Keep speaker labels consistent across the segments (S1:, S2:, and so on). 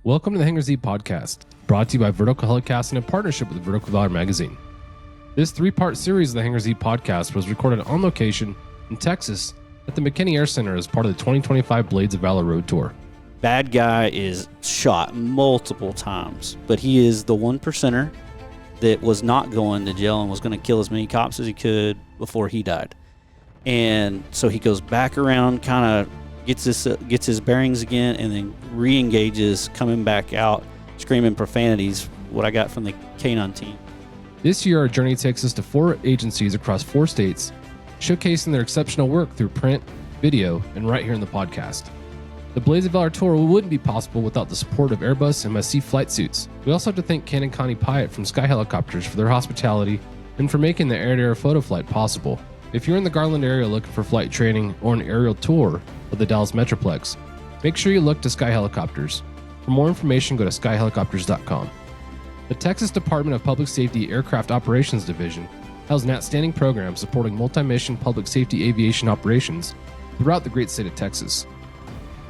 S1: Welcome to the Hangar Z podcast, brought to you by Vertical Helicast in a partnership with Vertical Valor magazine. This three-part series of the Hangar Z podcast was recorded on location in Texas at the McKinney Air Center as part of the 2025 Blades of Valor Road Tour.
S2: Bad guy is shot multiple times, but he is the 1%er that was not going to jail and was going to kill as many cops as he could before he died. And so he goes back around, kind of gets his bearings again, and then re-engages, coming back out, screaming profanities, what I got from the K9 team.
S1: This year, our journey takes us to 4 agencies across 4 states, showcasing their exceptional work through print, video, and right here in the podcast. The Blades of Valor Tour wouldn't be possible without the support of Airbus and must-see flight suits. We also have to thank Ken and Connie Pyatt from Sky Helicopters for their hospitality and for making the air-to-air photo flight possible. If you're in the Garland area looking for flight training or an aerial tour of the Dallas Metroplex, make sure you look to Sky Helicopters. For more information, go to skyhelicopters.com. The Texas Department of Public Safety Aircraft Operations Division has an outstanding program supporting multi-mission public safety aviation operations throughout the great state of Texas.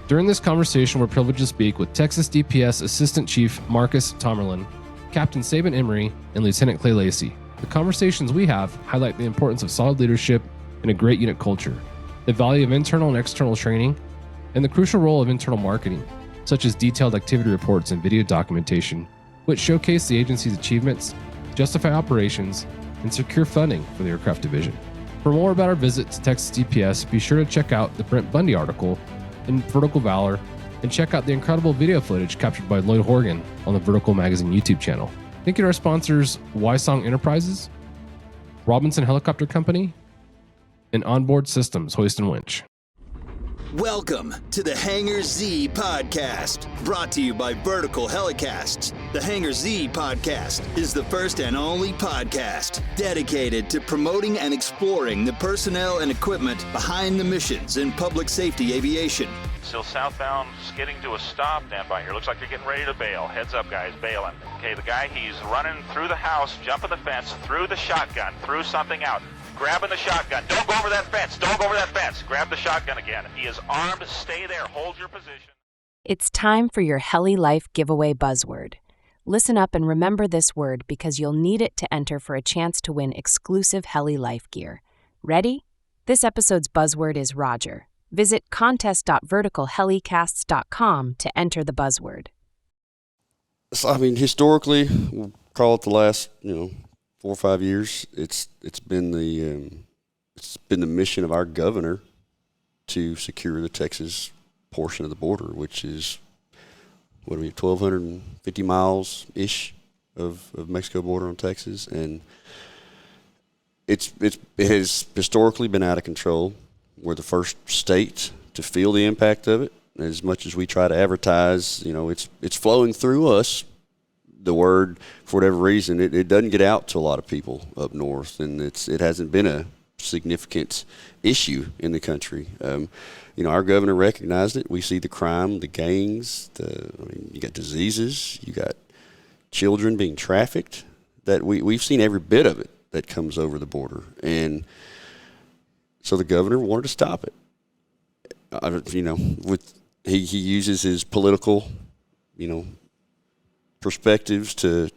S1: During this conversation, we're privileged to speak with Texas DPS Assistant Chief Marcus Tomerlin, Captain Saben Emery, and Lieutenant Clay Lacey. The conversations we have highlight the importance of solid leadership and a great unit culture, the value of internal and external training, and the crucial role of internal marketing, such as detailed activity reports and video documentation, which showcase the agency's achievements, justify operations, and secure funding for the aircraft division. For more about our visit to Texas DPS, be sure to check out the Brent Bundy article in Vertical Valor and check out the incredible video footage captured by Lloyd Horgan on the Vertical Magazine YouTube channel. Thank you to our sponsors, Wysong Enterprises, Robinson Helicopter Company, and Onboard Systems Hoist and Winch.
S3: Welcome to the Hangar Z podcast, brought to you by Vertical Helicasts. The Hangar Z podcast is the first and only podcast dedicated to promoting and exploring the personnel and equipment behind the missions in public safety aviation.
S4: Still southbound, skidding to a stop. Stand by here. Looks like you're getting ready to bail. Heads up, guys, bailing. Okay, the guy, he's running through the house, jumping the fence, threw the shotgun, threw something out. Grabbing the shotgun. Don't go over that fence. Don't go over that fence. Grab the shotgun again. He is armed. Stay there. Hold your position.
S5: It's time for your Heli Life giveaway buzzword. Listen up and remember this word because you'll need it to enter for a chance to win exclusive Heli Life gear. Ready? This episode's buzzword is Roger. Visit contest.verticalhelicasts.com to enter the buzzword.
S6: So, I mean, historically, we'll call it the last, 4 or 5 years. It's been the mission of our governor to secure the Texas portion of the border, which is 1,250 miles ish of Mexico border on Texas, and it has historically been out of control. We're the first state to feel the impact of it. As much as we try to advertise, it's flowing through us. The word, for whatever reason, it doesn't get out to a lot of people up north, and it hasn't been a significant issue in the country. Our governor recognized it. We see the crime, the gangs, you got diseases, you got children being trafficked. That we've seen every bit of it that comes over the border, and so the governor wanted to stop it. He uses his political, perspectives to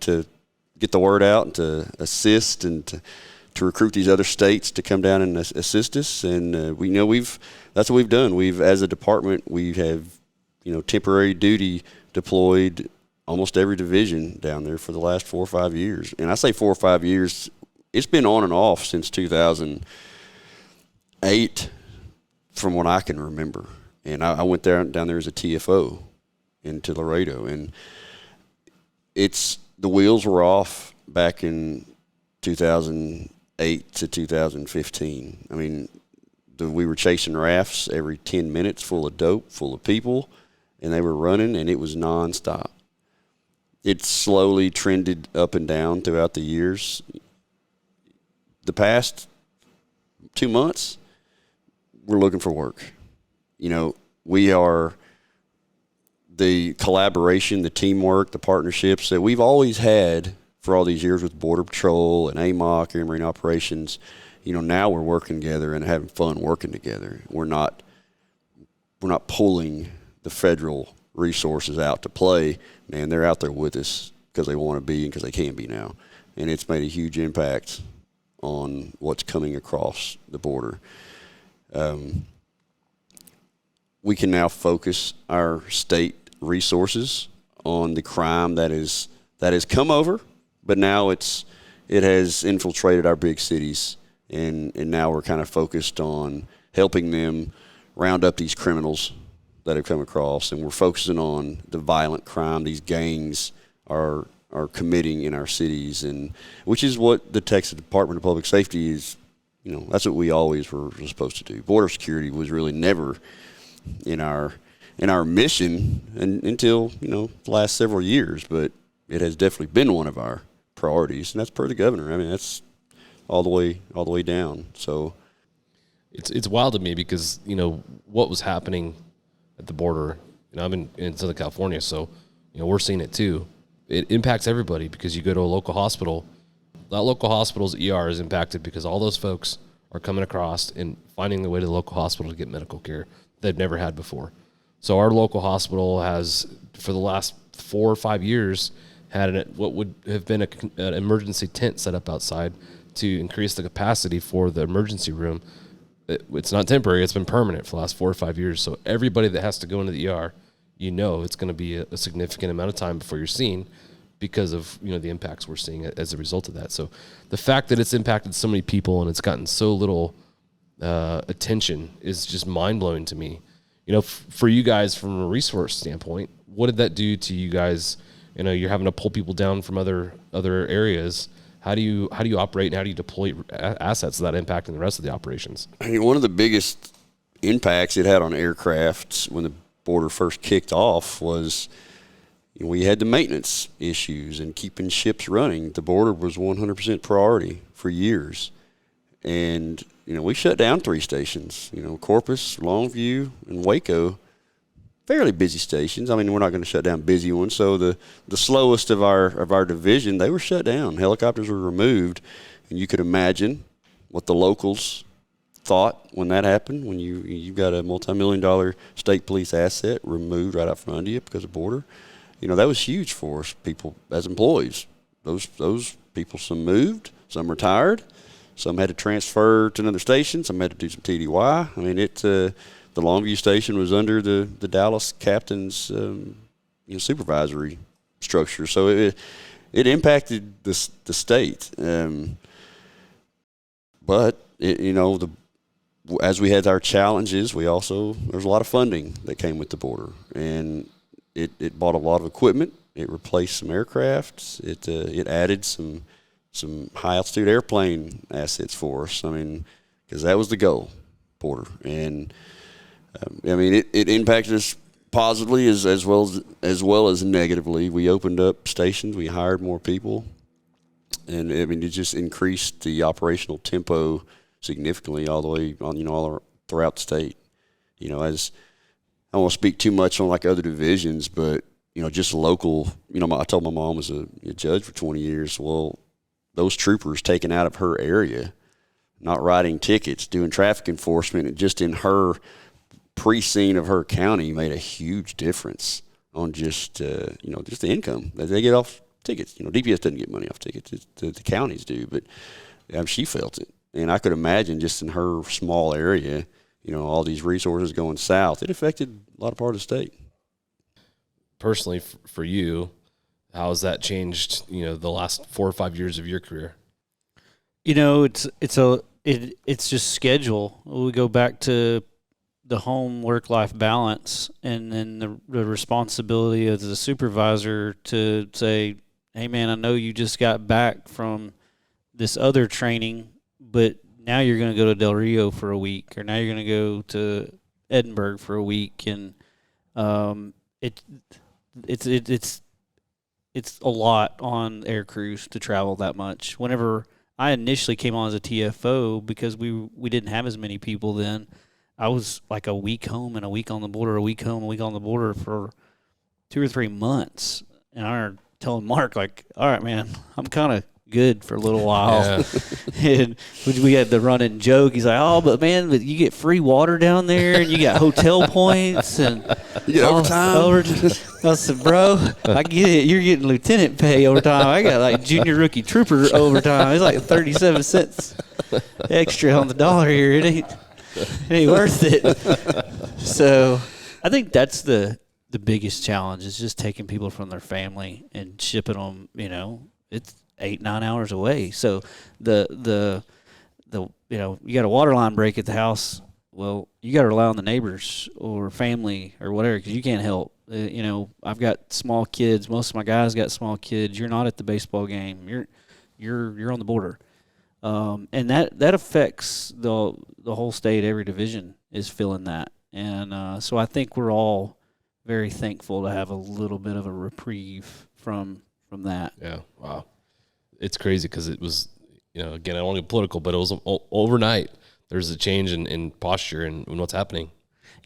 S6: get the word out and to assist and to recruit these other states to come down and assist us. And that's what we've done. As a department, we have, temporary duty deployed almost every division down there for the last 4 or 5 years. And I say 4 or 5 years, it's been on and off since 2008 from what I can remember. And I went down there as a TFO into Laredo, and the wheels were off back in 2008 to 2015. I mean, we were chasing rafts every 10 minutes full of dope, full of people, and they were running, and it was nonstop. It slowly trended up and down throughout the years. The past 2 months, we're looking for work. We are the collaboration, the teamwork, the partnerships that we've always had for all these years with Border Patrol and AMOC, Air Marine Operations. Now we're working together and having fun working together. We're not pulling the federal resources out to play, man, they're out there with us because they want to be and because they can be now. And it's made a huge impact on what's coming across the border. We can now focus our state resources on the crime that has come over, but now it has infiltrated our big cities, and now we're kind of focused on helping them round up these criminals that have come across, and we're focusing on the violent crime these gangs are committing in our cities, and which is what the Texas Department of Public Safety is. That's what we always were supposed to do. Border security was really never in our mission until the last several years, but it has definitely been one of our priorities, and that's per the governor. I mean, that's all the way down. So
S1: it's wild to me because what was happening at the border. I'm in Southern California, so we're seeing it too. It impacts everybody because you go to a local hospital. That local hospital's ER is impacted because all those folks are coming across and finding their way to the local hospital to get medical care they've never had before. So our local hospital has, for the last 4 or 5 years, had what would have been an emergency tent set up outside to increase the capacity for the emergency room. It's not temporary; it's been permanent for the last 4 or 5 years. So everybody that has to go into the ER, it's going to be a significant amount of time before you're seen, because of the impacts we're seeing as a result of that. So the fact that it's impacted so many people and it's gotten so little attention is just mind-blowing to me. For you guys, from a resource standpoint, what did that do to you guys? You're having to pull people down from other areas. How do you operate, and how do you deploy assets without impacting the rest of the operations? I
S6: mean, one of the biggest impacts it had on aircraft when the border first kicked off was we had the maintenance issues and keeping ships running. The border was 100% priority for years. And, we shut down 3 stations, Corpus, Longview, and Waco, fairly busy stations. I mean, we're not going to shut down busy ones. So the slowest of our division, they were shut down. Helicopters were removed. And you could imagine what the locals thought when that happened, when you've got a multi-million-dollar state police asset removed right out from under you because of border. That was huge for us, people as employees. Those people, some moved, some retired, some had to transfer to another station, some had to do some TDY. I mean, the Longview station was under the Dallas captain's supervisory structure, so it impacted the state. But as we had our challenges, there's a lot of funding that came with the border, and it bought a lot of equipment. It replaced some aircraft. It added some high altitude airplane assets for us. I mean, because that was the goal, border. And it impacted us positively as well as negatively. We opened up stations. We hired more people, and it just increased the operational tempo significantly all the way on all throughout the state. As I don't want to speak too much on like other divisions, but just local. I told my mom was a judge for 20 years. Well, those troopers taken out of her area, not writing tickets, doing traffic enforcement, and just in her precinct of her county made a huge difference on just the income that they get off tickets. DPS doesn't get money off tickets; the counties do, but she felt it, and I could imagine just in her small area, all these resources going south, it affected a lot of part of the state.
S1: Personally, for you, how has that changed, the last 4 or 5 years of your career?
S2: It's just schedule. We go back to the home work-life balance, and then the responsibility of the supervisor to say, hey, man, I know you just got back from this other training, but now you're going to go to Del Rio for a week, or now you're going to go to Edinburgh for a week, and it's a lot on air crews to travel that much. Whenever I initially came on as a TFO, because we didn't have as many people then, I was like a week home and a week on the border, a week home, a week on the border for 2 or 3 months. And I remember telling Mark, like, all right, man, I'm kind of good for a little while. And we had the running joke. He's like, "Oh, but man, but you get free water down there, and you got hotel points, and
S6: You get overtime."
S2: I said, "Bro, I get it. You're getting lieutenant pay overtime. I got like junior rookie trooper overtime. It's like 37 cents extra on the dollar here. It ain't worth it." So I think that's the biggest challenge is just taking people from their family and shipping them. It's 8-9 hours away. So the you got a water line break at the house. Well, you got to rely on the neighbors or family or whatever because you can't help. I've got small kids. Most of my guys got small kids. You're not at the baseball game. You're on the border, and that affects the whole state. Every division is feeling that, and so I think we're all very thankful to have a little bit of a reprieve from that.
S1: Yeah, wow, it's crazy because it was, again, I don't want to get political, but it was overnight. There's a change in posture and what's happening.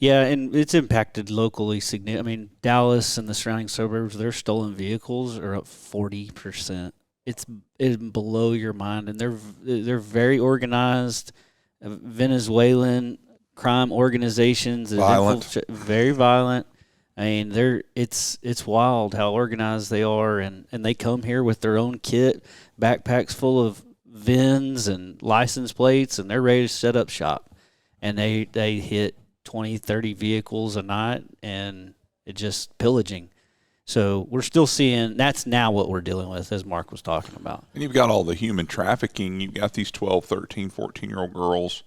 S2: Yeah, and it's impacted locally significantly. I mean, Dallas and the surrounding suburbs, their stolen vehicles are up 40%. It's below your mind, and they're very organized. Venezuelan crime organizations, very violent. I mean, it's wild how organized they are, and they come here with their own kit, backpacks full of VINs and license plates, and they're ready to set up shop. And they hit 20, 30 vehicles a night, and it's just pillaging. So we're still seeing that's now what we're dealing with, as Mark was talking about.
S7: And you've got all the human trafficking. You've got these 12, 13, 14-year-old girls.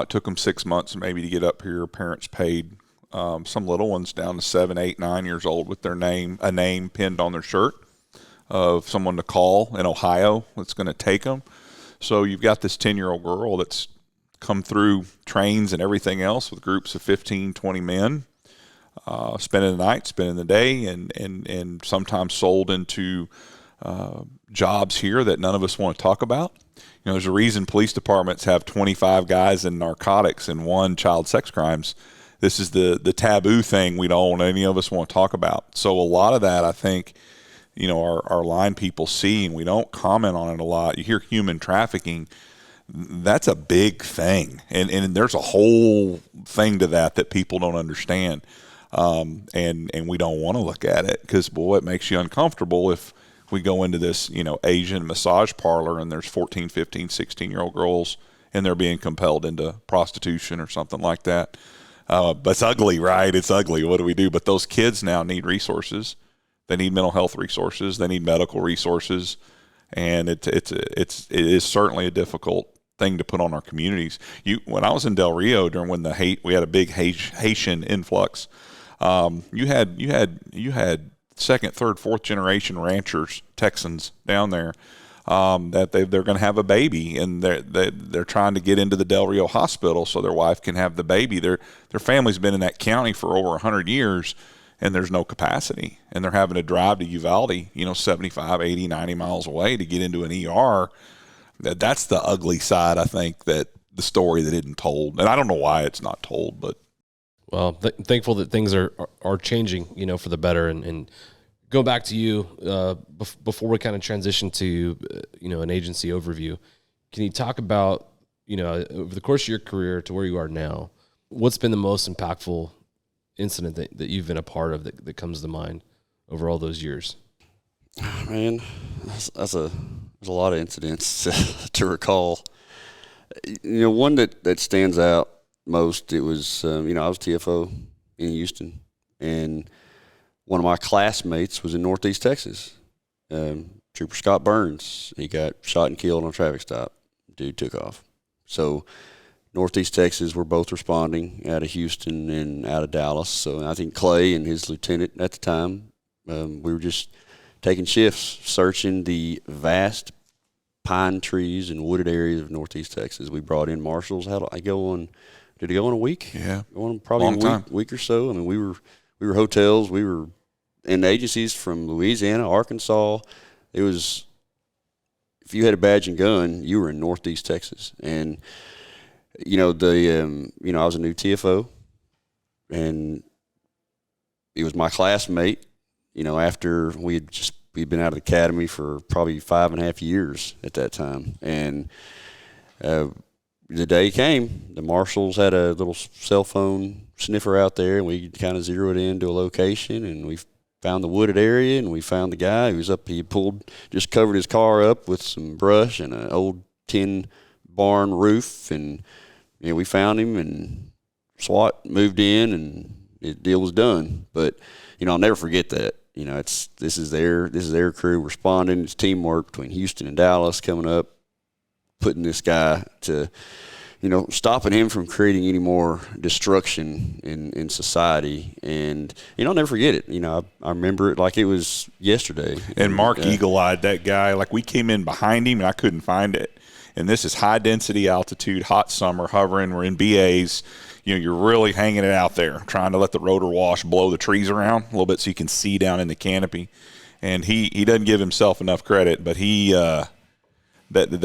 S7: Took them 6 months maybe to get up here. Parents paid. Some little ones down to 7, 8, 9 years old with a name pinned on their shirt of someone to call in Ohio that's going to take them. So you've got this 10-year-old girl that's come through trains and everything else with groups of 15, 20 men, spending the night, spending the day, and sometimes sold into jobs here that none of us want to talk about. There's a reason police departments have 25 guys in narcotics and 1 child sex crimes. This is the taboo thing we don't any of us want to talk about. So a lot of that, I think, our line people see, and we don't comment on it a lot. You hear human trafficking. That's a big thing, and there's a whole thing to that people don't understand, and we don't want to look at it because, boy, it makes you uncomfortable if we go into this, Asian massage parlor and there's 14, 15, 16-year-old girls and they're being compelled into prostitution or something like that. But it's ugly, right? It's ugly. What do we do? But those kids now need resources. They need mental health resources. They need medical resources, and it is certainly a difficult thing to put on our communities. When I was in Del Rio when we had a big Haitian influx. You had second, third, fourth generation ranchers, Texans down there. That they're going to have a baby, and they're trying to get into the Del Rio hospital so their wife can have the baby. Their family's been in that county for over 100 years, and there's no capacity, and they're having to drive to Uvalde, 75, 80, 90 miles away to get into an ER. That's the ugly side, I think, that the story that isn't told, and I don't know why it's not told, but.
S1: Well, thankful that things are changing, for the better, and go back to you before we kind of transition to, an agency overview. Can you talk about, over the course of your career to where you are now, what's been the most impactful incident that you've been a part of that comes to mind over all those years?
S6: Man, there's a lot of incidents to recall. One that stands out most, it was, I was TFO in Houston, and one of my classmates was in Northeast Texas. Trooper Scott Burns, he got shot and killed on a traffic stop. Dude took off. So Northeast Texas were both responding out of Houston and out of Dallas. So I think Clay and his lieutenant at the time, we were just taking shifts, searching the vast pine trees and wooded areas of Northeast Texas. We brought in marshals. Did it go on a week?
S7: Yeah.
S6: Go on probably a week or so. I mean, we were hotels. We were in agencies from Louisiana, Arkansas. It was, if you had a badge and gun, you were in Northeast Texas. And, I was a new TFO, and it was my classmate, after we had just we'd been out of the academy for probably 5.5 years at that time. And the day came, the marshals had a little cell phone sniffer out there, and we kind of zeroed in to a location, and we found the wooded area, and we found the guy who was up. He just covered his car up with some brush and an old tin barn roof, and we found him, and SWAT moved in, and the deal was done. But I'll never forget that. This is their crew responding. It's teamwork between Houston and Dallas coming up, putting this guy to, stopping him from creating any more destruction in society. And, I'll never forget it. I remember it like it was yesterday.
S7: And Mark eagle-eyed that guy. Like, we came in behind him, and I couldn't find it. And this is high-density altitude, hot summer, hovering. We're in BAs. You're really hanging it out there, trying to let the rotor wash blow the trees around a little bit so you can see down in the canopy. And he doesn't give himself enough credit, but the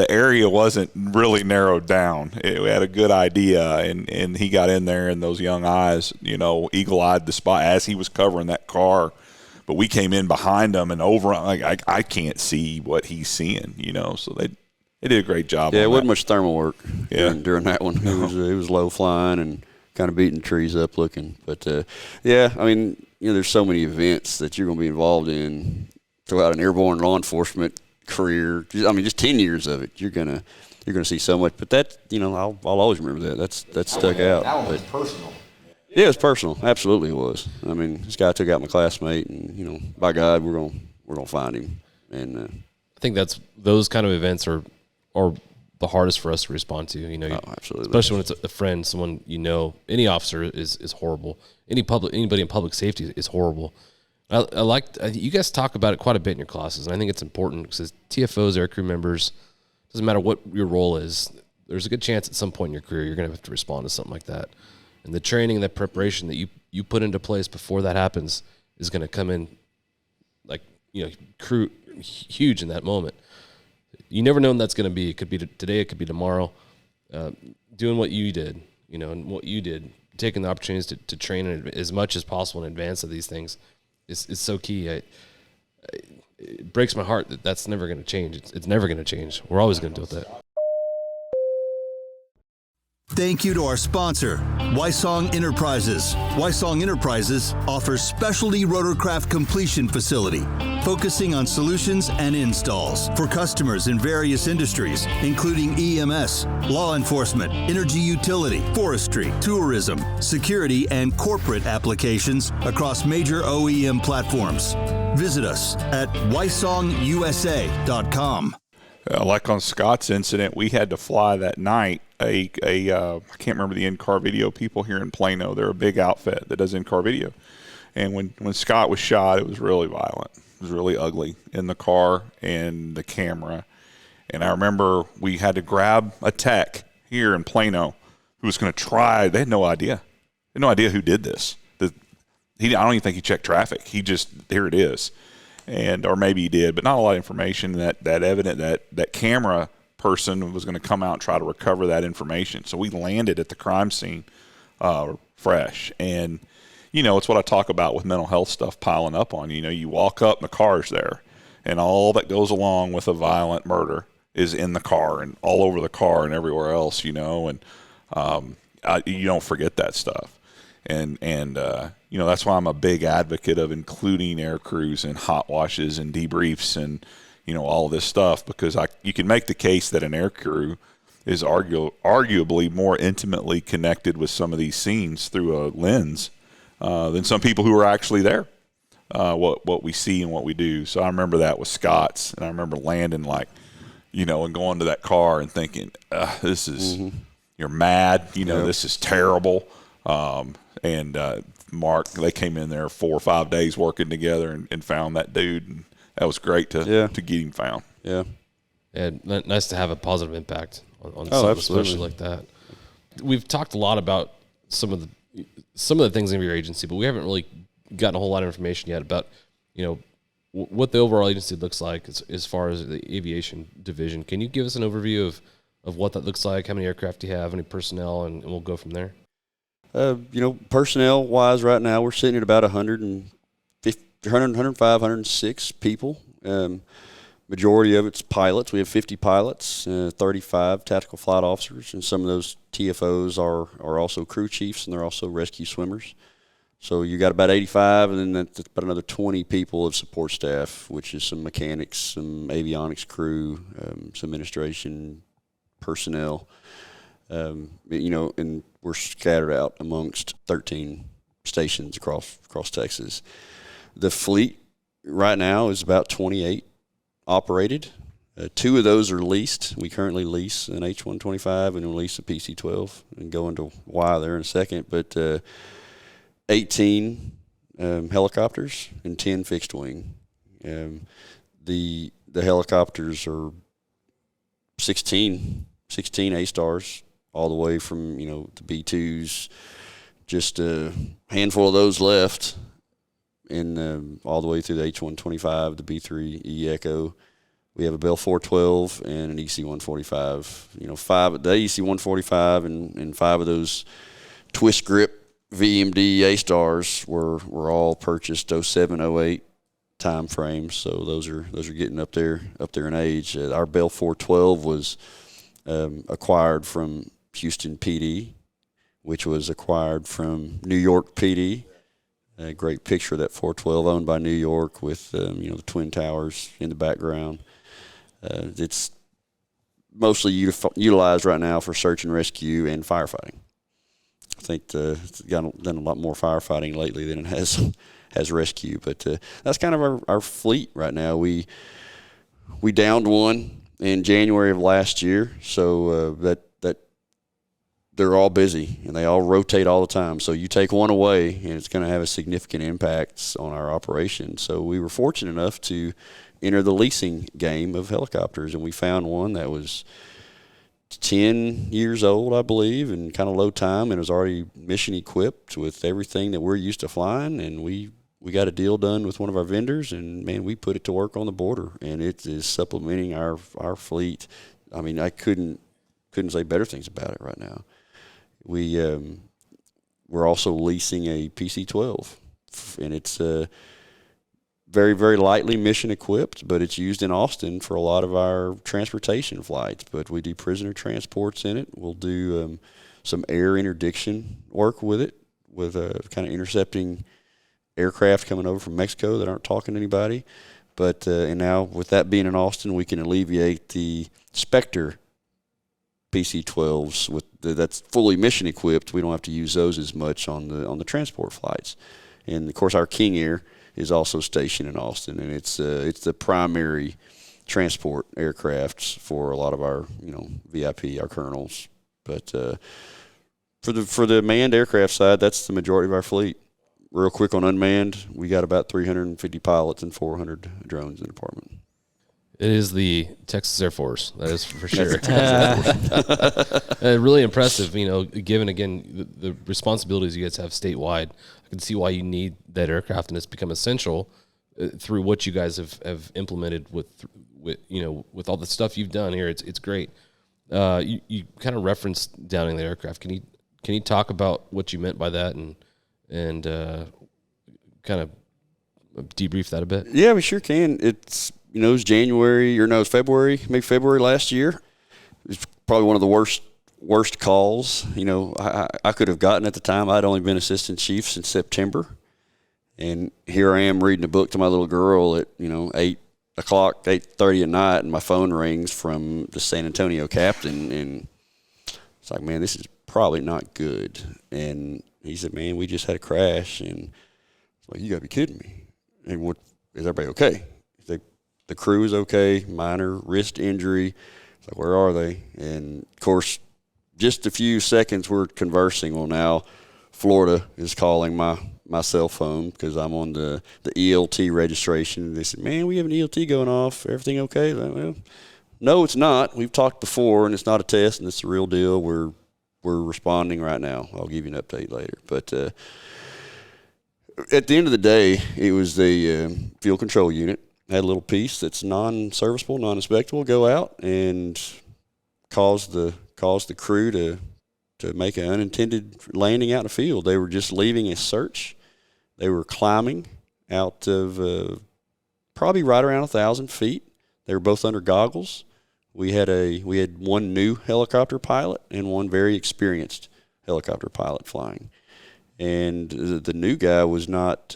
S7: area wasn't really narrowed down. We had a good idea, and he got in there, and those young eyes, eagle-eyed the spot as he was covering that car. But we came in behind him and over. I can't see what he's seeing, So they did a great job.
S6: Yeah,
S7: it
S6: wasn't much thermal work during that one.
S7: No.
S6: It was low flying and kind of beating trees up looking. But, there's so many events that you're going to be involved in throughout an airborne law enforcement career. Just 10 years of it. You're gonna see so much. But that, I'll always remember that. That stuck out.
S8: That one was personal.
S6: Yeah, it was personal. Absolutely, it was. This guy took out my classmate, and by God, we're gonna find him. And
S1: I think those kind of events are the hardest for us to respond to.
S6: Absolutely,
S1: especially when it's a friend, someone Any officer is horrible. Anybody in public safety is horrible. I like you guys talk about it quite a bit in your classes, and I think it's important because TFOs, aircrew members, doesn't matter what your role is, there's a good chance at some point in your career you're going to have to respond to something like that. And the training and the preparation that you put into place before that happens is going to come in huge in that moment. You never know when that's going to be. It could be today, it could be tomorrow. Doing what you did, and what you did, taking the opportunities to train as much as possible in advance of these things is so key. It breaks my heart that's never going to change. It's never going to change. We're always going to deal with that.
S3: Thank you to our sponsor, Wysong Enterprises. Wysong Enterprises offers specialty rotorcraft completion facility, focusing on solutions and installs for customers in various industries, including EMS, law enforcement, energy utility, forestry, tourism, security, and corporate applications across major OEM platforms. Visit us at wysongusa.com.
S7: Like on Scott's incident, we had to fly that night. I can't remember the in-car video people here in Plano. They're a big outfit that does in-car video. And when Scott was shot, it was really violent. It was really ugly in the car and the camera. And I remember we had to grab a tech here in Plano who was going to try. They had no idea. They had no idea who did this. I don't even think he checked traffic. He just, here it is. Or maybe he did, but not a lot of information that evident that camera person was going to come out and try to recover that information. So we landed at the crime scene fresh. And, it's what I talk about with mental health stuff piling up on you. You walk up and the car's there, and all that goes along with a violent murder is in the car and all over the car and everywhere else, and you don't forget that stuff. And that's why I'm a big advocate of including air crews and hot washes and debriefs and, all this stuff, because you can make the case that an air crew is arguably more intimately connected with some of these scenes through a lens than some people who are actually there, what we see and what we do. So I remember that with Scott's, and I remember landing and going to that car and thinking, this is, you're mad, this is terrible. And Mark, they came in there 4 or 5 days working together and found that dude. And that was great to get him found.
S6: Yeah.
S1: And nice to have a positive impact on something especially like that. We've talked a lot about some of the things in your agency, but we haven't really gotten a whole lot of information yet about, what the overall agency looks like as far as the aviation division. Can you give us an overview of what that looks like, how many aircraft you have, how many personnel, and we'll go from there?
S6: Personnel-wise right now, we're sitting at about 105, 106 people Majority of it's pilots. We have 50 pilots, 35 tactical flight officers, and some of those TFOs are also crew chiefs, and they're also rescue swimmers. So you got about 85, and then that's about another 20 people of support staff, which is some mechanics, some avionics crew, some administration personnel. And we're scattered out amongst 13 stations across Texas. The fleet right now is about 28 operated. 2 of those are leased. We currently lease an H-125 and we lease a PC-12, and go into why there in a second. But 18 helicopters and 10 fixed wing. The helicopters are 16 A-stars, all the way from the B-2s, just a handful of those left, and all the way through the H-125, the B-3E Echo. We have a Bell 412 and an EC-145. 5 the EC-145 and 5 of those twist grip VMD A-stars were all purchased 07, 08 time frames. So those are getting up there in age. Our Bell 412 was acquired from Houston PD, which was acquired from New York PD. A great picture of that 412 owned by New York with the Twin Towers in the background. It's mostly utilized right now for search and rescue and firefighting. I think it's done a lot more firefighting lately than it has rescue. But that's kind of our fleet right now. We downed one in January of last year, so that they're all busy and they all rotate all the time. So you take one away and it's going to have a significant impact on our operation. So we were fortunate enough to enter the leasing game of helicopters, and we found one that was 10 years old, I believe, and kind of low time, and it was already mission equipped with everything that we're used to flying. And we got a deal done with one of our vendors, and man, we put it to work on the border, and it is supplementing our fleet. I mean, I couldn't say better things about it right now. We're also leasing a PC-12, and it's very, very lightly mission equipped, but it's used in Austin for a lot of our transportation flights. But we do prisoner transports in it. We'll do some air interdiction work with it, with kind of intercepting aircraft coming over from Mexico that aren't talking to anybody. But and now with that being in Austin, we can alleviate the Spectre PC-12s that's fully mission equipped. We don't have to use those as much on the transport flights. And of course, our King Air is also stationed in Austin, and it's the primary transport aircraft for a lot of our VIP, our colonels. But for the manned aircraft side, that's the majority of our fleet. Real quick on unmanned, we got about 350 pilots and 400 drones in the department.
S1: It is the Texas Air Force, that is for sure. Really impressive, given, again, the responsibilities you guys have statewide. I can see why you need that aircraft, and it's become essential through what you guys have implemented with all the stuff you've done here. It's great. You kind of referenced downing the aircraft. Can you talk about what you meant by that and kind of debrief that a bit?
S6: Yeah, we sure can. It's it was February, maybe February last year. It was probably one of the worst calls, I could have gotten at the time. I'd only been assistant chief since September. And here I am reading a book to my little girl at, 8 o'clock, 8:30 at night, and my phone rings from the San Antonio captain. And it's like, man, this is probably not good. And he said, man, we just had a crash. And it's like, you got to be kidding me. And what, is everybody okay? The crew is okay, minor wrist injury. It's like, where are they? And, of course, just a few seconds we're conversing. Well, now Florida is calling my cell phone because I'm on the ELT registration. And they said, man, we have an ELT going off. Everything okay? Like, well, no, it's not. We've talked before, and it's not a test, and it's the real deal. We're responding right now. I'll give you an update later. But at the end of the day, it was the field control unit. Had a little piece that's non-serviceable, non-inspectable go out and cause the crew to make an unintended landing out in the field. They were just leaving a search. They were climbing out of probably right around 1,000 feet. They were both under goggles. We had one new helicopter pilot and one very experienced helicopter pilot flying. And the new guy was not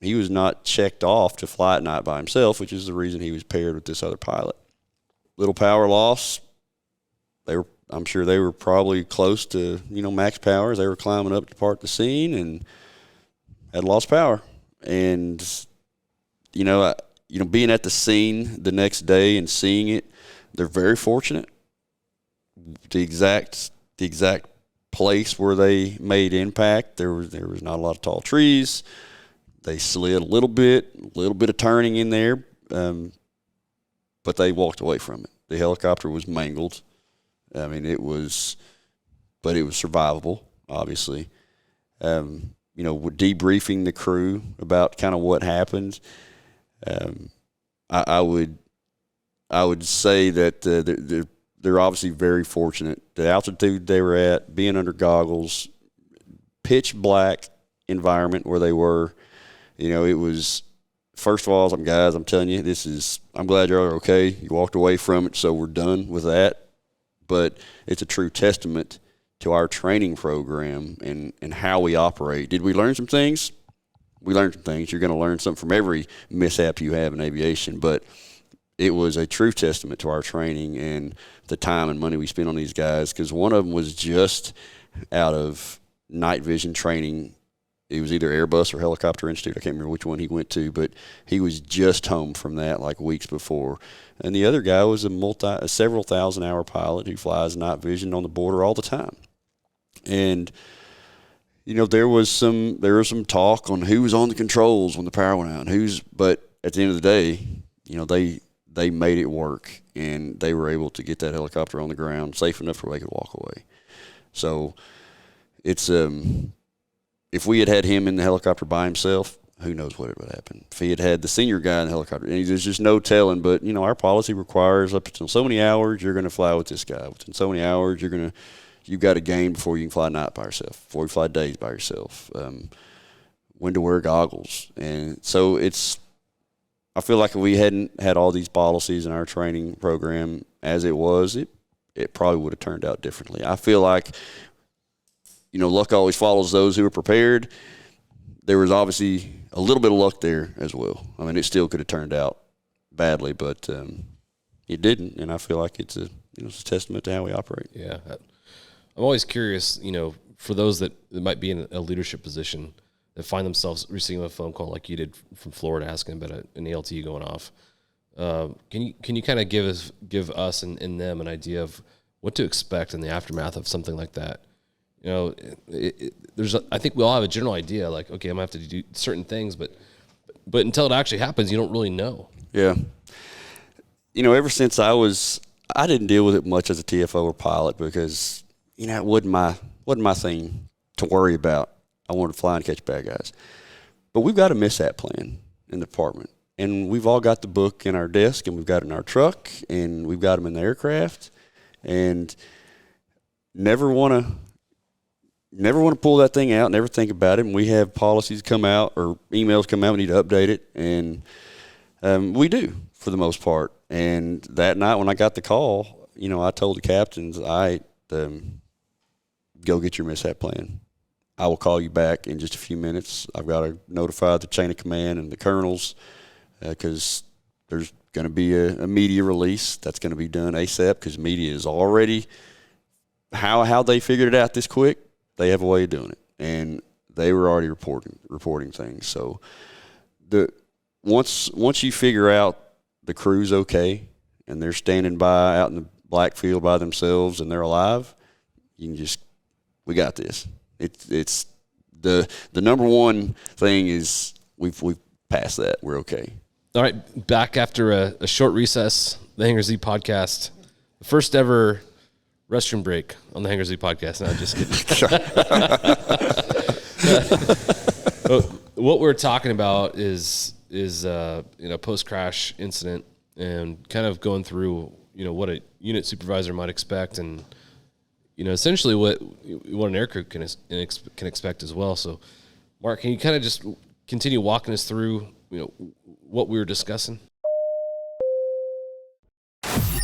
S6: he was not checked off to fly at night by himself, which is the reason he was paired with this other pilot. Little power loss. I'm sure they were probably close to, max power as they were climbing up to depart the scene and had lost power. And, being at the scene the next day and seeing it, they're very fortunate. The exact place where they made impact, there was not a lot of tall trees. They slid a little bit of turning in there, but they walked away from it. The helicopter was mangled. I mean, it was survivable, obviously. Debriefing the crew about kind of what happened, I would say that they're obviously very fortunate. The altitude they were at, being under goggles, pitch black environment where they were, it was, first of all, guys, I'm telling you, I'm glad you're okay. You walked away from it, so we're done with that. But it's a true testament to our training program and how we operate. Did we learn some things? We learned some things. You're going to learn something from every mishap you have in aviation. But it was a true testament to our training and the time and money we spent on these guys, because one of them was just out of night vision training. It was either Airbus or Helicopter Institute. I can't remember which one he went to, but he was just home from that like weeks before. And the other guy was a several thousand-hour pilot who flies night vision on the border all the time. And there was some talk on who was on the controls when the power went out, but at the end of the day, they made it work, and they were able to get that helicopter on the ground safe enough where they could walk away. So it's if we had him in the helicopter by himself, who knows what would happen. If he had the senior guy in the helicopter, and there's just no telling. But our policy requires up until so many hours you're going to fly with this guy. Within so many hours you've got to gain before you can fly night by yourself, before you fly days by yourself. When to wear goggles, and so I feel like if we hadn't had all these policies in our training program as it was, it probably would have turned out differently. I feel like, luck always follows those who are prepared. There was obviously a little bit of luck there as well. I mean, it still could have turned out badly, but it didn't, and I feel like it's a testament to how we operate.
S1: Yeah. I'm always curious, for those that might be in a leadership position that find themselves receiving a phone call like you did from Florida asking about an ALT going off. Can you kind of give us and them an idea of what to expect in the aftermath of something like that? I think we all have a general idea, like, okay, I'm gonna have to do certain things, but until it actually happens, you don't really know.
S6: Yeah. Ever since I didn't deal with it much as a TFO or pilot because, it wasn't my thing to worry about. I wanted to fly and catch bad guys. But we've got a mishap plan in the department, and we've all got the book in our desk, and we've got it in our truck, and we've got them in the aircraft, and never want to pull that thing out, never think about it. And we have policies come out or emails come out, we need to update it, and we do for the most part. And that night when I got the call, I told the captains, go get your mishap plan. I will call you back in just a few minutes. I've got to notify the chain of command and the colonels because there's going to be a media release that's going to be done ASAP because media is already how they figured it out this quick. They have a way of doing it, and they were already reporting things. So once you figure out the crew's okay and they're standing by out in the black field by themselves and they're alive, we got this. It's the number one thing is we've passed that. We're okay.
S1: All right, back after a short recess, the Hangar Z podcast, the first ever restroom break on the Hangar Z podcast. No, just kidding. What we're talking about is post crash incident and kind of going through what a unit supervisor might expect and essentially what an aircrew can expect as well. So, Mark, can you kind of just continue walking us through what we were discussing.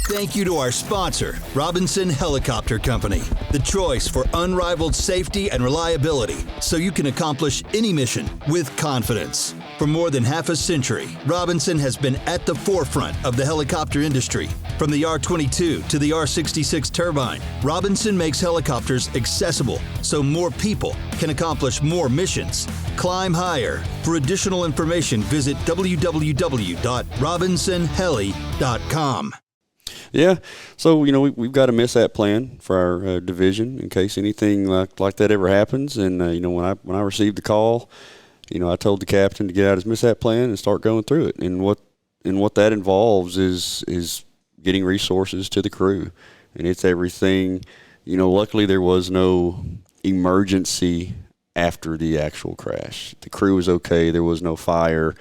S3: Thank you to our sponsor, Robinson Helicopter Company, the choice for unrivaled safety and reliability so you can accomplish any mission with confidence. For more than half a century, Robinson has been at the forefront of the helicopter industry. From the R-22 to the R-66 turbine, Robinson makes helicopters accessible so more people can accomplish more missions. Climb higher. For additional information, visit www.robinsonheli.com.
S6: Yeah, so we've got a mishap plan for our division in case anything like that ever happens. And when I received the call, I told the captain to get out his mishap plan and start going through it. And what that involves is getting resources to the crew, and it's everything. Luckily there was no emergency after the actual crash. The crew was okay. There was no fire.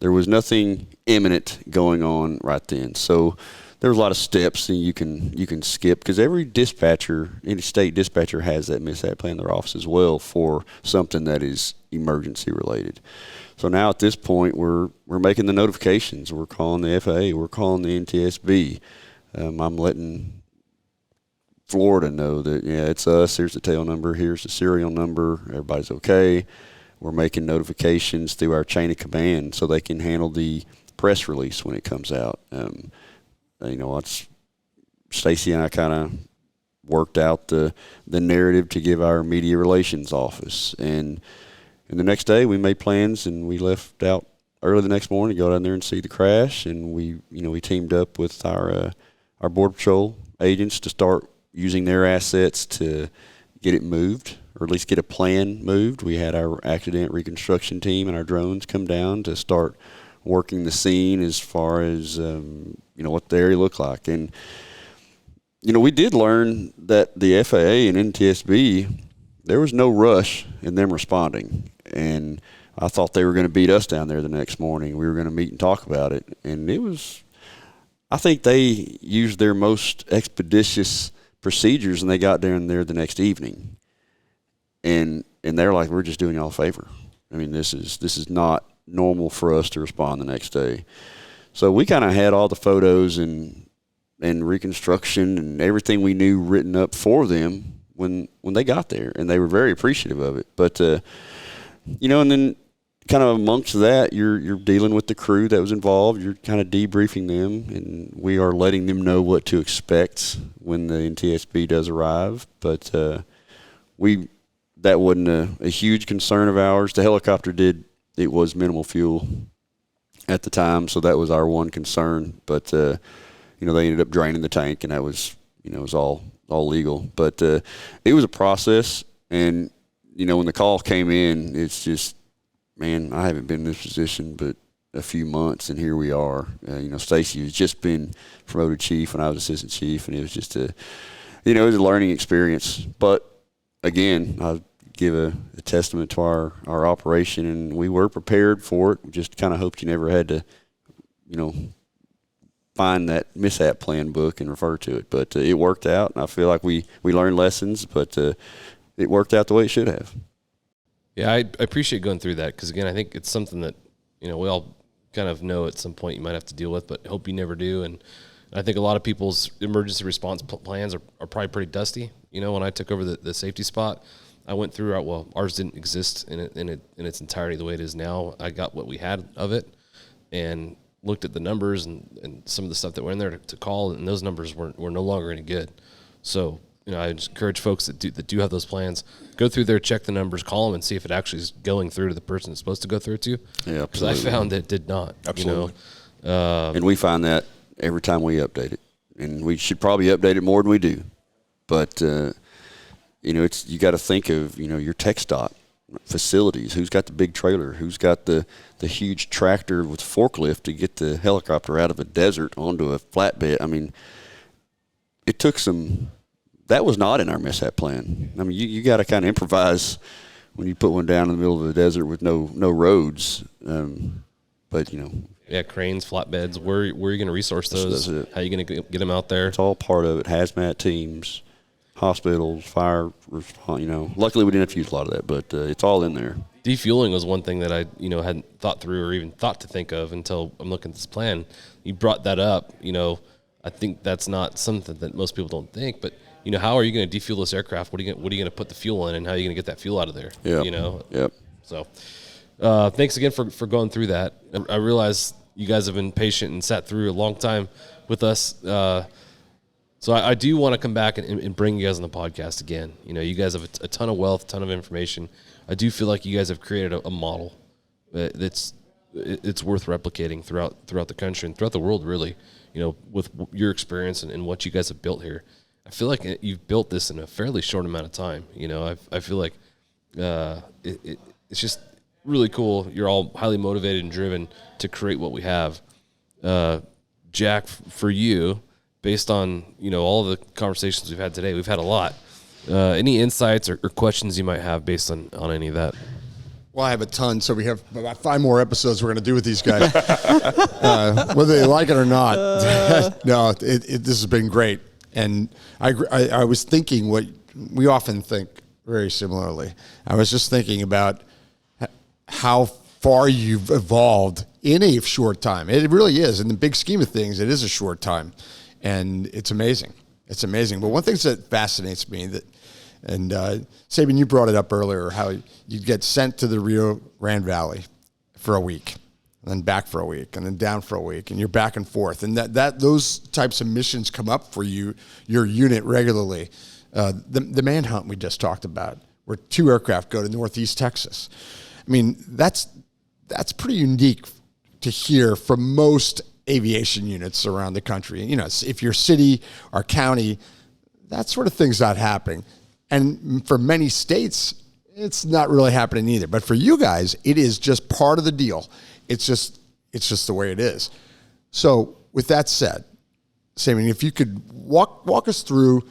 S6: There was nothing imminent going on right then. So there's a lot of steps that you can skip, because every state dispatcher has that mishap plan in their office as well for something that is emergency related. So now at this point we're making the notifications. We're calling the FAA. We're calling the NTSB. I'm letting Florida know that it's us. Here's the tail number. Here's the serial number. Everybody's okay. We're making notifications through our chain of command so they can handle the press release when it comes out. Stacy and I kind of worked out the narrative to give our media relations office, and the next day we made plans and we left out early the next morning to go down there and see the crash. And we teamed up with our Border Patrol agents to start using their assets to get it moved, or at least get a plan moved. We had our accident reconstruction team and our drones come down to start working the scene as far as what the area looked like. And we did learn that the FAA and NTSB, there was no rush in them responding, and I thought they were going to beat us down there the next morning. We were going to meet and talk about it, and I think they used their most expeditious procedures, and they got down there the next evening, and they're like, we're just doing y'all a favor. I mean, this is not normal for us to respond the next day. So we kind of had all the photos and reconstruction and everything we knew written up for them when they got there, and they were very appreciative of it. But and then kind of amongst that, you're dealing with the crew that was involved. You're kind of debriefing them, and we are letting them know what to expect when the NTSB does arrive. But that wasn't a huge concern of ours. The helicopter it was minimal fuel at the time, so that was our one concern. But they ended up draining the tank, and that was it was all legal. But it was a process, and when the call came in, it's just, man, I haven't been in this position but a few months, and here we are. Stacy has just been promoted chief, and I was assistant chief, and it was just it was a learning experience. But again, I give a testament to our operation, and we were prepared for it. We just kind of hoped you never had to, find that mishap plan book and refer to it. But it worked out, and I feel like we learned lessons, but it worked out the way it should have.
S1: Yeah, I appreciate going through that, because, again, I think it's something that, we all kind of know at some point you might have to deal with, but hope you never do. And I think a lot of people's emergency response plans are probably pretty dusty. When I took over the safety spot, I went through ours didn't exist in its entirety the way it is now. I got what we had of it and looked at the numbers and some of the stuff that were in there to call, and those numbers were no longer any good. So, I just encourage folks that do have those plans, go through there, check the numbers, call them, and see if it actually is going through to the person it's supposed to go through to. Yeah, because I found that it did not.
S7: Absolutely.
S6: And we find that every time we update it, and we should probably update it more than we do. But you got to think of your tech dot facilities. Who's got the big trailer? Who's got the huge tractor with forklift to get the helicopter out of a desert onto a flatbed? I mean, it took some. That was not in our mishap plan. I mean, you got to kind of improvise when you put one down in the middle of the desert with no roads. But
S1: yeah, cranes, flatbeds. Where are you going to resource those? How are you going to get them out there?
S6: It's all part of it. Hazmat teams, hospitals, fire response. Luckily we didn't have to use a lot of that, but it's all in there.
S1: defueling was one thing that I, hadn't thought through or even thought to think of until I'm looking at this plan. You brought that up, I think that's not something that most people don't think, but how are you going to defuel this aircraft? What are you going to put the fuel in, and how are you going to get that fuel out of there?
S6: Yep.
S1: So, thanks again for going through that. I realize you guys have been patient and sat through a long time with us. So I do want to come back and bring you guys on the podcast again. You guys have a ton of wealth, a ton of information. I do feel like you guys have created a model it's worth replicating throughout the country and throughout the world, really. With your experience and what you guys have built here. I feel like you've built this in a fairly short amount of time. I feel like it's just really cool. You're all highly motivated and driven to create what we have. Jack, for you, based on all the conversations we've had today, we've had a lot. Any insights or questions you might have based on any of that?
S8: Well, I have a ton, so we have about 5 more episodes we're going to do with these guys, whether they like it or not. No, this has been great. And I was thinking what we often think very similarly. I was just thinking about how far you've evolved in a short time. It really is. In the big scheme of things, it is a short time. And it's amazing. It's amazing. But one thing that fascinates me and Saben, you brought it up earlier, how you'd get sent to the Rio Grande Valley for a week, and then back for a week, and then down for a week, and you're back and forth. And that those types of missions come up for your unit regularly. The manhunt we just talked about, where 2 aircraft go to Northeast Texas. I mean, that's pretty unique to hear from most aviation units around the country. If your city or county, that sort of thing's not happening. And for many states, it's not really happening either. But for you guys, it is just part of the deal. It's just the way it is. So with that said, Saben, if you could walk us through,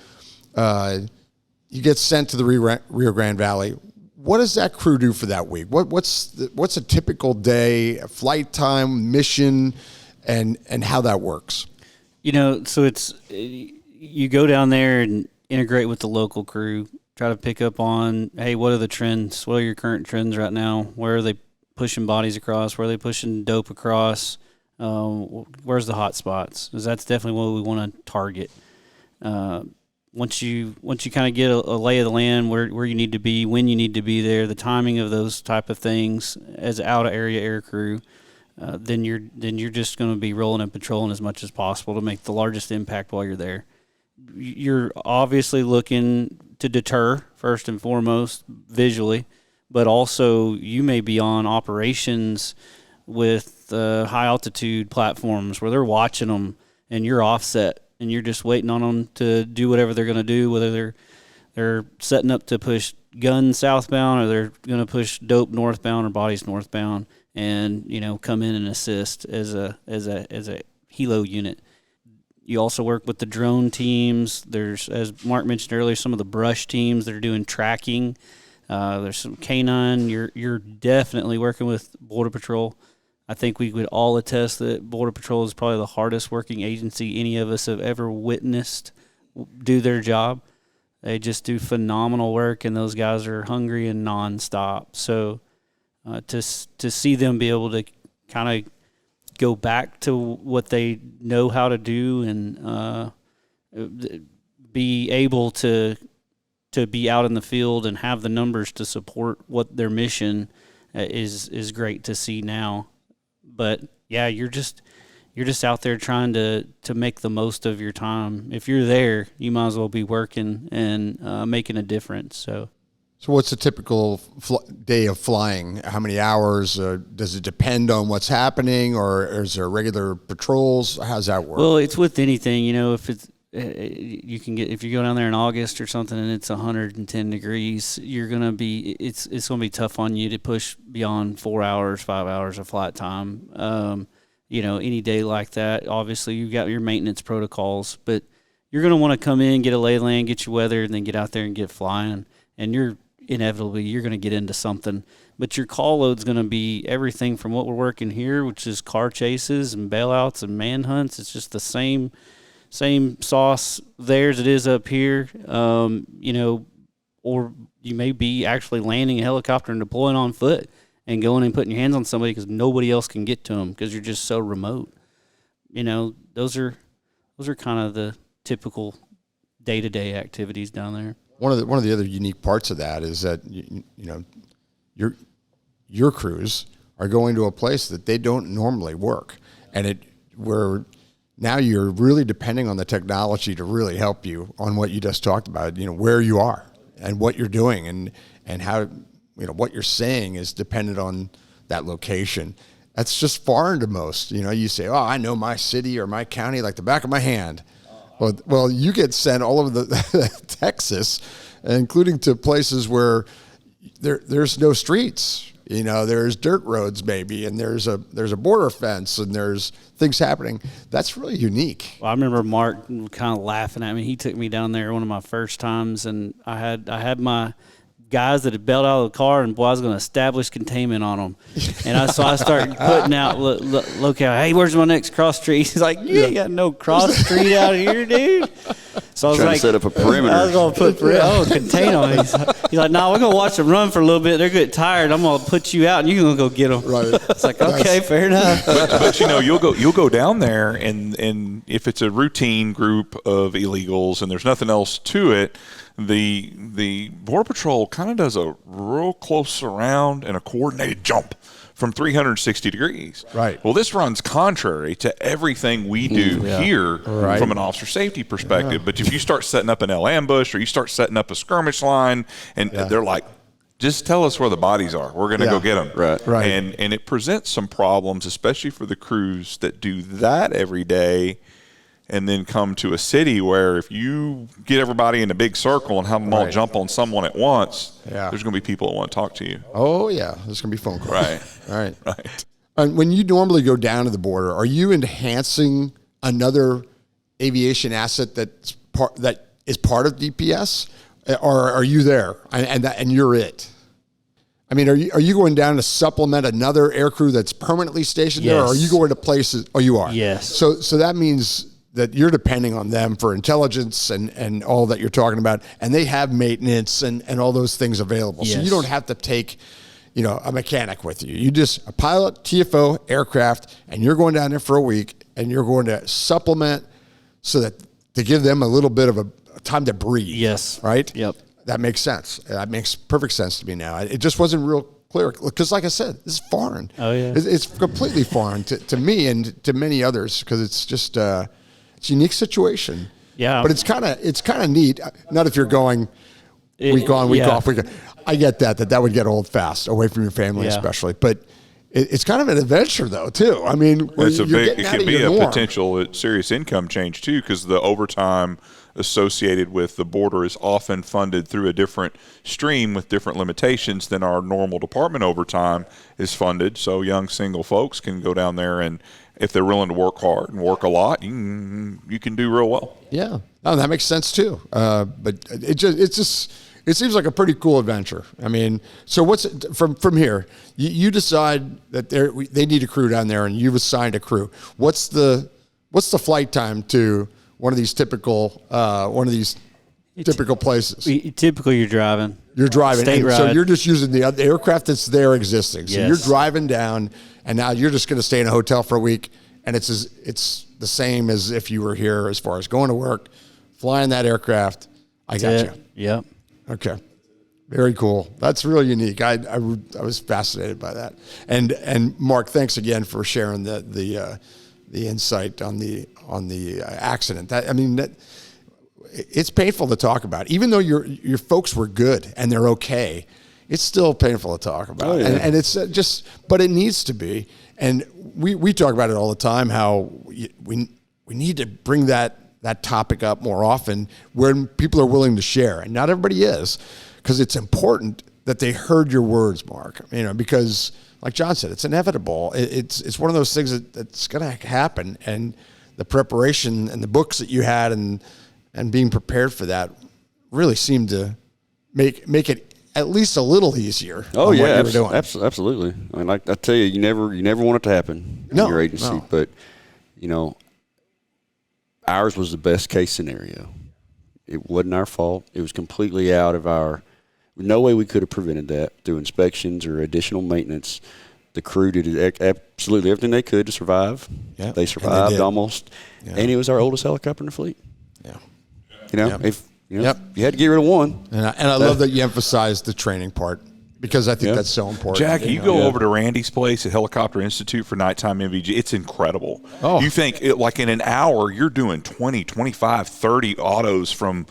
S8: you get sent to the Rio Grande Valley. What does that crew do for that week? What's a typical day, flight time, mission, and how that works?
S2: So it's you go down there and integrate with the local crew, try to pick up on, hey, what are the trends? What are your current trends right now? Where are they pushing bodies across? Where are they pushing dope across? Where's the hot spots? Because that's definitely what we want to target. Once you kind of get a lay of the land, where you need to be, when you need to be there, the timing of those type of things as out of area air crew, then you're just going to be rolling and patrolling as much as possible to make the largest impact while you're there. You're obviously looking to deter first and foremost visually, but also you may be on operations with high altitude platforms where they're watching them and you're offset and you're just waiting on them to do whatever they're going to do, whether they're setting up to push guns southbound or they're going to push dope northbound or bodies northbound, and come in and assist as a helo unit. You also work with the drone teams. There's, as Mark mentioned earlier, some of the brush teams that are doing tracking. There's some canine. You're definitely working with Border Patrol. I think we would all attest that Border Patrol is probably the hardest working agency any of us have ever witnessed do their job. They just do phenomenal work, and those guys are hungry and nonstop. So to see them be able to kind of go back to what they know how to do and be able to be out in the field and have the numbers to support what their mission is great to see now. But yeah, you're just out there trying to make the most of your time. If you're there, you might as well be working and making a difference. So
S8: what's a typical day of flying? How many hours? Does it depend on what's happening, or is there regular patrols? How's that work?
S2: Well, it's with anything. If it's if you go down there in August or something and it's 110 degrees, you're gonna be it's gonna be tough on you to push beyond 4 hours, 5 hours of flight time. Any day like that, obviously you've got your maintenance protocols, but you're gonna want to come in, get a lay land, get your weather, and then get out there and get flying. And you're gonna get into something. But your call load's gonna be everything from what we're working here, which is car chases and bailouts and manhunts. It's just the same sauce there as it is up here. or you may be actually landing a helicopter and deploying on foot and going and putting your hands on somebody because nobody else can get to them because you're just so remote. You know, those are kind of the typical day-to-day activities down there.
S8: One of the other unique parts of that is that you know your crews are going to a place that they don't normally work, and where now you're really depending on the technology to really help you on what you just talked about. You know, where you are and what you're doing, and how, you know, what you're saying is dependent on that location. That's just foreign to most. You know, you say, "Oh, I know my city or my county like the back of my hand." Well, you get sent all over the Texas, including to places where there's no streets. You know, there's dirt roads maybe, and there's a border fence, and there's things happening. That's really unique.
S2: Well, I remember Mark kind of laughing at me. He took me down there one of my first times, and I had my guys that had bailed out of the car, and boy, I was going to establish containment on them. And I started putting out locale. Hey, where's my next cross street? He's like, you ain't got no cross street out here, dude. So I was
S6: trying to set up a perimeter.
S2: I was going to contain them. He's like, no, we're going to watch them run for a little bit. They're getting tired. I'm going to put you out, and you're going to go get them. Right. It's like, okay, fair enough.
S7: But you know, you'll go down there, and if it's a routine group of illegals and there's nothing else to it, the Border Patrol kind of does a real close surround and a coordinated jump from 360 degrees.
S8: Right.
S7: Well, this runs contrary to everything we do here from an officer safety perspective. Yeah. But if you start setting up an L ambush or you start setting up a skirmish line, and they're like, just tell us where the bodies are. We're going to go get them.
S8: Right.
S7: And it presents some problems, especially for the crews that do that every day, and then come to a city where if you get everybody in a big circle and have them all jump on someone at once, there's going to be people that want to talk to you.
S8: Oh, yeah. There's going to be phone calls.
S7: Right.
S8: Right. And when you normally go down to the border, are you enhancing another aviation asset that is part of DPS, or are you there and you're it? I mean, are you going down to supplement another aircrew that's permanently stationed there, or are you going to places? Oh, you are.
S2: Yes.
S8: So that means that you're depending on them for intelligence and all that you're talking about, and they have maintenance and all those things available.
S2: Yes.
S8: So you don't have to take, you know, a mechanic with you. You just a pilot, TFO, aircraft, and you're going down there for a week, and you're going to supplement so that to give them a little bit of a time to breathe.
S2: Yes.
S8: Right?
S2: Yep.
S8: That makes sense. That makes perfect sense to me now. It just wasn't real clear because, like I said, this is foreign.
S2: Oh, yeah.
S8: It's completely foreign to me and to many others because it's just it's a unique situation.
S2: Yeah.
S8: But it's kind of neat. Not if you're going week on, week off. I get that would get old fast, away from your family especially. But it's kind of an adventure, though, too. I mean,
S7: it can be a potential serious income change, too, because the overtime associated with the border is often funded through a different stream with different limitations than our normal department overtime is funded. So young single folks can go down there, and if they're willing to work hard and work a lot, you can do real well.
S8: Yeah, no, that makes sense too. But it seems like a pretty cool adventure. I mean, so what's from here? You decide that they need a crew down there, and you've assigned a crew. What's the flight time to one of these typical places?
S2: Typically, you're driving.
S8: You're driving.
S2: State ride.
S8: So you're just using the aircraft that's there existing. So
S2: Yes.
S8: you're driving down, and now you're just going to stay in a hotel for a week, and it's the same as if you were here as far as going to work, flying that aircraft. I got you.
S2: Yep.
S8: Okay. Very cool. That's really unique. I was fascinated by that. And Mark, thanks again for sharing the insight on the accident. It's painful to talk about. Even though your folks were good and they're okay, it's still painful to talk about. Oh, yeah. And it's but it needs to be. And we talk about it all the time, how we need to bring that topic up more often when people are willing to share. And not everybody is, because it's important that they heard your words, Mark. You know, because like John said, it's inevitable. It's one of those things that's going to happen. And the preparation and the books that you had and being prepared for that really seemed to make it at least a little easier.
S6: Oh yeah,
S8: what you were doing.
S6: Absolutely. I mean, like I tell you, you never want it to happen in your agency, but you know, ours was the best case scenario. It wasn't our fault. It was completely out of our No way we could have prevented that through inspections or additional maintenance. The crew did absolutely everything they could to survive.
S8: Yeah.
S6: They survived almost. Yeah. And it was our oldest helicopter in the fleet.
S8: Yeah.
S6: You know, if you had to get rid of one.
S8: And I love that you emphasize the training part, because I think that's so important.
S7: Jack, you go over to Randy's place at Helicopter Institute for nighttime MVG. It's incredible.
S8: Oh.
S7: You think, like in an hour, you're doing 20, 25, 30 autos from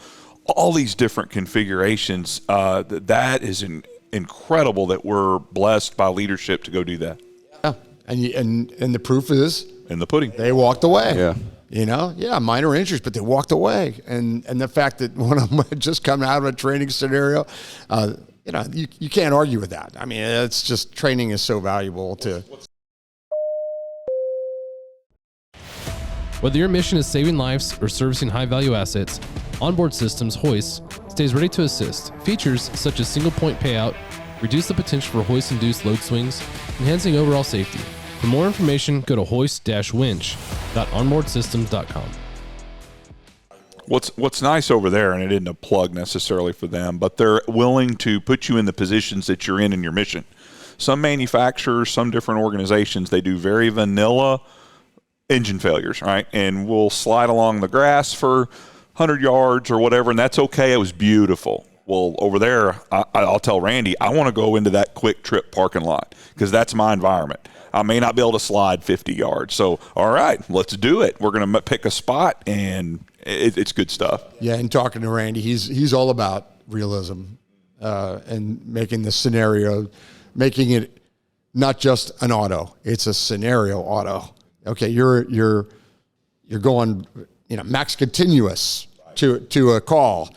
S7: all these different configurations. That is incredible that we're blessed by leadership to go do that.
S8: Yeah. And the proof is
S7: in the pudding.
S8: They walked away.
S6: Yeah.
S8: You know, minor injuries, but they walked away. And the fact that one of them had just come out of a training scenario, you can't argue with that. I mean, it's just, training is so valuable to.
S1: Whether your mission is saving lives or servicing high-value assets, Onboard Systems Hoist stays ready to assist. Features such as single-point payout reduce the potential for hoist-induced load swings, enhancing overall safety. For more information, go to hoist-winch.onboardsystems.com.
S7: What's nice over there, and it isn't a plug necessarily for them, but they're willing to put you in the positions that you're in your mission. Some manufacturers, some different organizations, they do very vanilla engine failures, right? And we'll slide along the grass for 100 yards or whatever, and that's okay. It was beautiful. Well, over there, I'll tell Randy, I want to go into that quick trip parking lot because that's my environment. I may not be able to slide 50 yards. So, all right, let's do it. We're going to pick a spot, and it's good stuff.
S8: Yeah, and talking to Randy, he's all about realism and making the scenario, making it not just an auto. It's a scenario auto. Okay, you're going, max continuous to a call,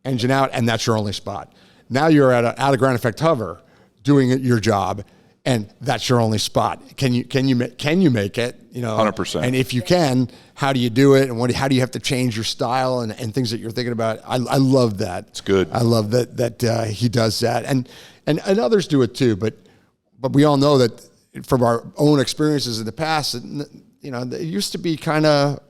S8: engine out, and that's your only spot. Now you're at an out-of-ground effect hover doing your job, and that's your only spot. Can you make it?
S7: 100%.
S8: And if you can, how do you do it? And how do you have to change your style and things that you're thinking about? I love that.
S7: It's good.
S8: I love that he does that, and others do it too. But we all know that from our own experiences in the past, it used to be kind of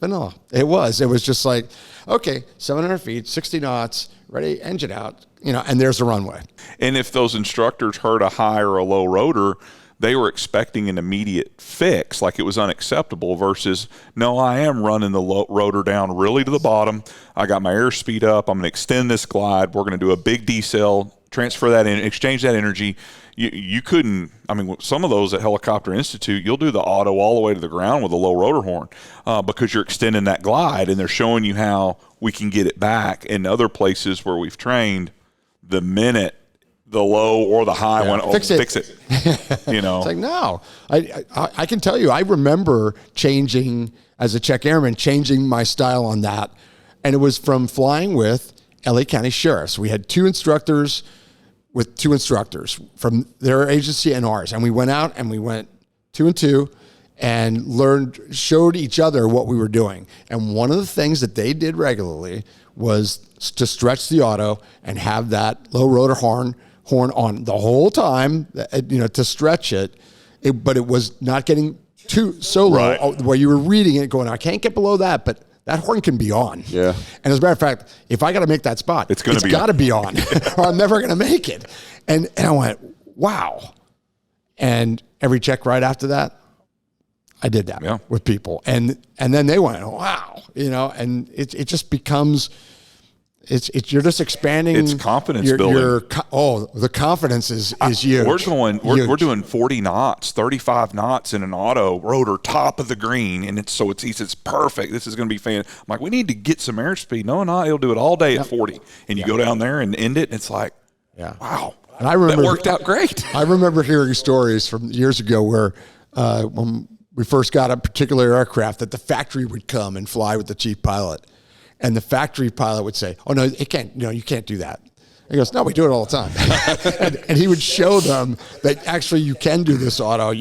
S8: vanilla. It was just like, okay, 700 feet, 60 knots, ready, engine out. And there's the runway.
S7: And if those instructors heard a high or a low rotor, they were expecting an immediate fix, like it was unacceptable, versus, no, I am running the rotor down really to the bottom. I got my airspeed up. I'm going to extend this glide. We're going to do a big decel, transfer that in, exchange that energy. You couldn't, some of those at Helicopter Institute, you'll do the auto all the way to the ground with a low rotor horn because you're extending that glide, and they're showing you how we can get it back. In other places where we've trained, the minute the low or the high went, fix it.
S8: It's like, no. I can tell you, I remember changing, as a check airman, changing my style on that. And it was from flying with LA County Sheriffs. We had two instructors from their agency and ours. And we went out and we went 2 and 2 and showed each other what we were doing. And one of the things that they did regularly was to stretch the auto and have that low rotor horn on the whole time, to stretch it. But it was not getting so low, right, where you were reading it going, I can't get below that, but that horn can be on.
S6: Yeah.
S8: And as a matter of fact, if I got to make that spot, it's got to be on or I'm never going to make it. And I went, wow. And every check right after that, I did that with people. And then they went, wow, and it just becomes, you're just expanding.
S7: It's confidence building.
S8: The confidence is huge.
S7: We're doing 40 knots, 35 knots in an auto rotor, top of the green, and it's perfect. This is going to be fan. I'm like, we need to get some airspeed. No, he'll do it all day at 40, and you go down there and end it, and it's like, wow.
S8: And I remember
S7: that worked out great.
S8: I remember hearing stories from years ago where when we first got a particular aircraft, that the factory would come and fly with the chief pilot. And the factory pilot would say, oh, no, it can't. No, you can't do that. He goes, no, we do it all the time. and he would show them that actually you can do this auto,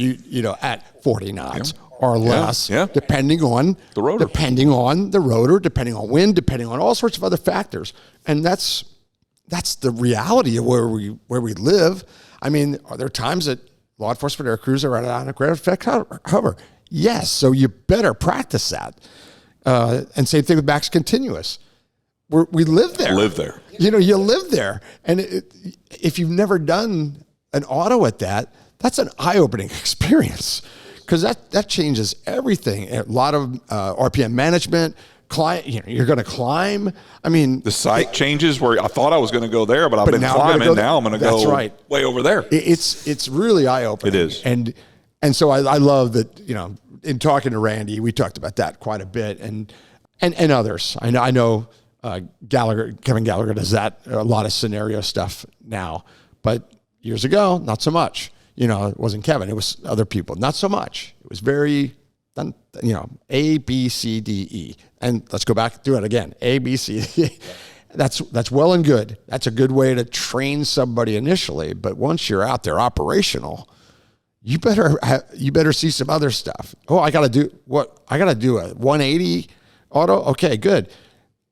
S8: at 40 knots or less, depending on the rotor, depending on wind, depending on all sorts of other factors. And that's the reality of where we live. Are there times that law enforcement air crews are on a ground effect hover? Yes. So you better practice that. And same thing with max continuous. we live there.
S7: I live there.
S8: You live there. And if you've never done an auto at that, that's an eye-opening experience because that changes everything. A lot of RPM management. You're going to climb. I mean,
S7: the site changes where I thought I was going to go there, but I've been climbing. Now I'm going to go way over there.
S8: It's really eye-opening.
S7: It is.
S8: And so I love that, in talking to Randy, we talked about that quite a bit and others. I know Kevin Gallagher does that, a lot of scenario stuff now, but years ago, not so much. It wasn't Kevin, it was other people. Not so much. It was very, A, B, C, D, E. And let's go back, do it again. A, B, C, D, E. That's well and good. That's a good way to train somebody initially. But once you're out there operational, you better see some other stuff. Oh, I got to do a 180 auto. Okay, good.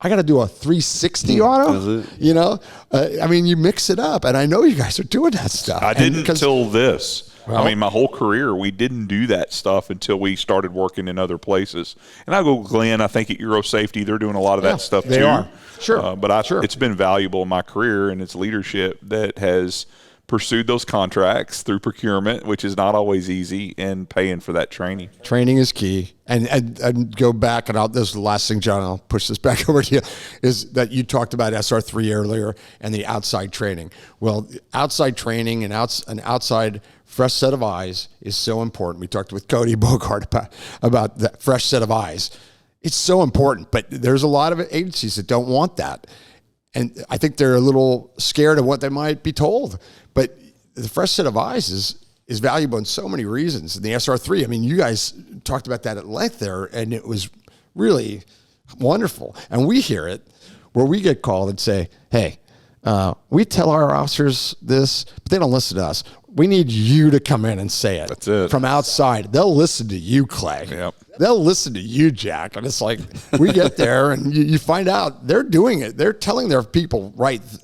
S8: I got to do a 360 auto. You mix it up, and I know you guys are doing that stuff.
S7: I didn't until this. Well, my whole career, we didn't do that stuff until we started working in other places. And I go, Glenn, I think at Euro Safety, they're doing a lot of that stuff too.
S8: They are. Sure.
S7: It's been valuable in my career, and it's leadership that has pursued those contracts through procurement, which is not always easy, and paying for that training.
S8: Training is key. And go back, and this is the last thing, John, I'll push this back over to you, is that you talked about SR3 earlier and the outside training. Well, outside training and an outside fresh set of eyes is so important. We talked with Cody Bogart about that fresh set of eyes. It's so important, but there's a lot of agencies that don't want that. And I think they're a little scared of what they might be told. But the fresh set of eyes is valuable in so many reasons. And the SR3, you guys talked about that at length there, and it was really wonderful. And we hear it where we get called and say, hey, we tell our officers this, but they don't listen to us. We need you to come in and say it.
S7: That's it.
S8: From outside. They'll listen to you, Clay.
S7: Yep.
S8: They'll listen to you, Jack. And it's like, we get there and you find out they're doing it. They're telling their people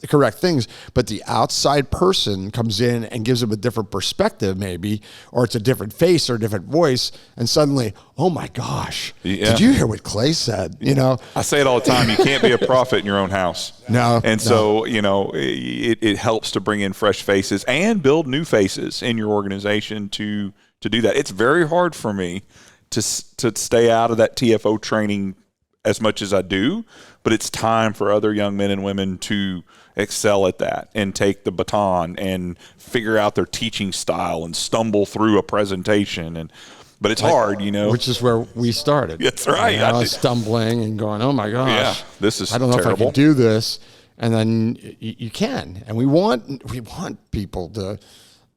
S8: correct things, but the outside person comes in and gives them a different perspective maybe, or it's a different face or a different voice. And suddenly, oh my gosh, did you hear what Clay said?
S7: I say it all the time. You can't be a prophet in your own house.
S8: No.
S7: And so, it helps to bring in fresh faces and build new faces in your organization to do that. It's very hard for me to stay out of that TFO training as much as I do, but it's time for other young men and women to excel at that and take the baton and figure out their teaching style and stumble through a presentation. But it's hard,
S8: Which is where we started.
S7: That's right.
S8: I was stumbling and going, oh my gosh.
S7: Yeah, this is
S8: I don't know
S7: terrible.
S8: if I can do this. And then you can. And we want people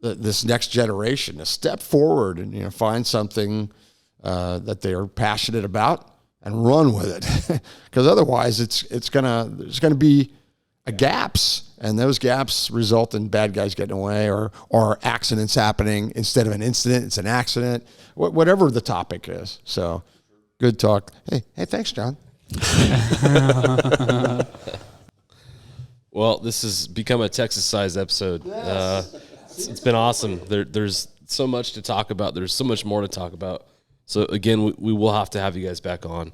S8: this next generation to step forward and find something that they are passionate about and run with it, because otherwise there's gonna be gaps, and those gaps result in bad guys getting away or accidents happening. Instead of an incident, it's an accident. Whatever the topic is. So, good talk. Hey, thanks, John.
S1: Well, this has become a Texas-sized episode. Yes. It's been awesome. There's so much to talk about. There's so much more to talk about. So, again, we will have to have you guys back on.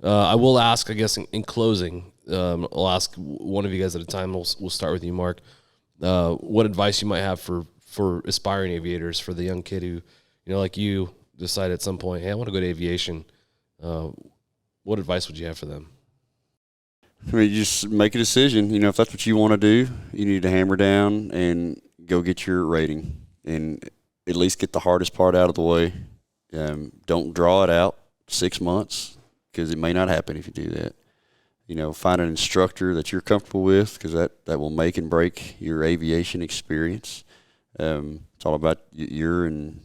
S1: I will ask, I guess, in closing, I'll ask one of you guys at a time. We'll start with you, Mark. What advice you might have for aspiring aviators, for the young kid who, like you, decide at some point, hey, I want to go to aviation. What advice would you have for them?
S6: You just make a decision. If that's what you want to do, you need to hammer down and go get your rating and at least get the hardest part out of the way. Don't draw it out 6 months, because it may not happen if you do that. Find an instructor that you're comfortable with, because that will make and break your aviation experience. It's all about your and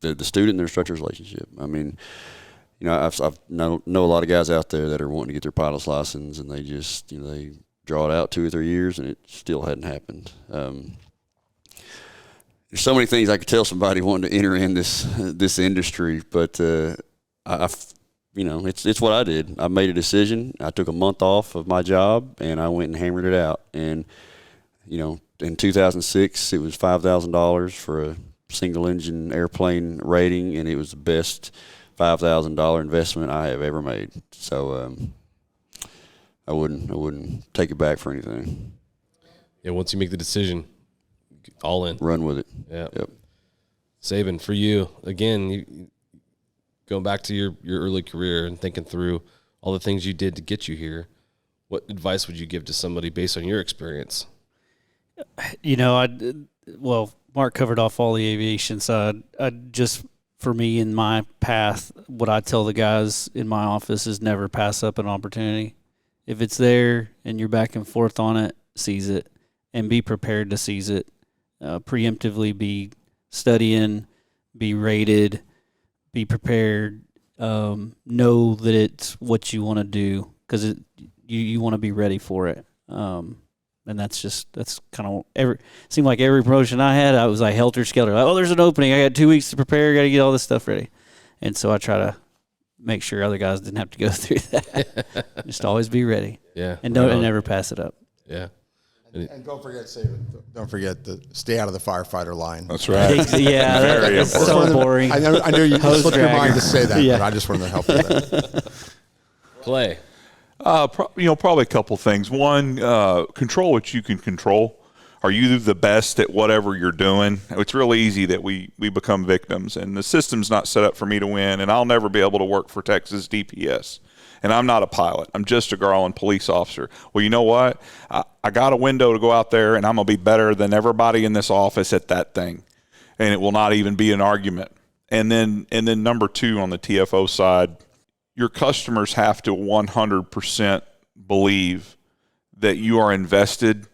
S6: the student and the instructor's relationship. I've know a lot of guys out there that are wanting to get their pilot's license, and they just they draw it out 2 or 3 years, and it still hadn't happened. There's so many things I could tell somebody wanting to enter in this industry, but it's what I did. I made a decision. I took a month off of my job, and I went and hammered it out. And in 2006, it was $5,000 for a single-engine airplane rating, and it was the best $5,000 investment I have ever made. So I wouldn't take it back for anything.
S1: Yeah, once you make the decision, all in.
S6: Run with it.
S1: Yeah.
S6: Yep.
S1: Saben, for you, again, going back to your early career and thinking through all the things you did to get you here, what advice would you give to somebody based on your experience?
S2: Mark covered off all the aviation side. For me, in my path, what I tell the guys in my office is never pass up an opportunity. If it's there and you're back and forth on it, seize it and be prepared to seize it. Preemptively be studying, be rated, be prepared, know that it's what you want to do because you want to be ready for it. And that's kind of seemed like every promotion I had, I was like helter-skelter. Like, there's an opening. I got 2 weeks to prepare. Got to get all this stuff ready. And so I try to make sure other guys didn't have to go through that. Just always be ready.
S1: Yeah.
S2: And never pass it up.
S1: Yeah.
S8: And don't forget, don't forget to stay out of the firefighter line.
S7: That's right.
S2: Yeah,
S7: Very
S2: that's
S7: important.
S2: so boring.
S8: I know you slipped your mind to say that,
S2: Yeah.
S8: but I just wanted to help with that.
S1: Clay.
S7: Probably a couple things. One, control what you can control. Are you the best at whatever you're doing? It's really easy that we become victims, and the system's not set up for me to win, and I'll never be able to work for Texas DPS. And I'm not a pilot. I'm just a Garland police officer. Well, you know what? I got a window to go out there, and I'm going to be better than everybody in this office at that thing. And it will not even be an argument. And then number two, on the TFO side, your customers have to 100% believe that you are invested